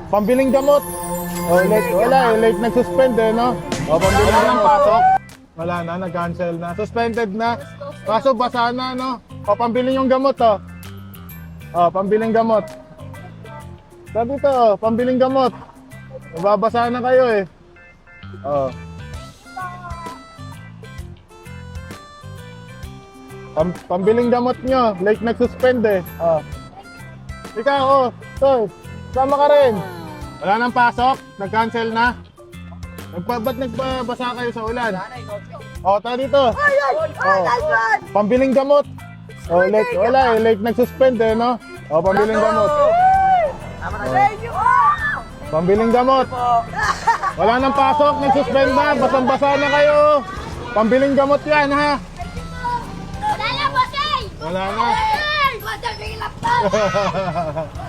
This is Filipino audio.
Pambiling gamot. Oh, late, wala eh. Late nag-suspend eh, no? Oh, pambiling Wala gamot. nang pasok. Wala na, nag-cancel na. Suspended na. Kaso basa na, no? O, pambiling yung gamot, oh. Oh, pambiling gamot. Sabi to, oh, pambiling gamot. Mababasa na kayo eh. Oh. Pambiling gamot nyo. Late nag-suspend eh. Oh. Ikaw, oh. So, sama ka rin. Wala nang pasok. Nag-cancel na. Ba't nagbabasa kayo sa ulan? O, tayo dito. Oh. Pambiling gamot. Oh, late. Wala eh. Late nag-suspend eh, no? O, pambiling gamot. Pambiling gamot. Wala nang pasok. Nag-suspend na. Basang-basa na kayo. Pambiling gamot yan, ha? Wala na, bossing! Wala na. Bossing, may laptop!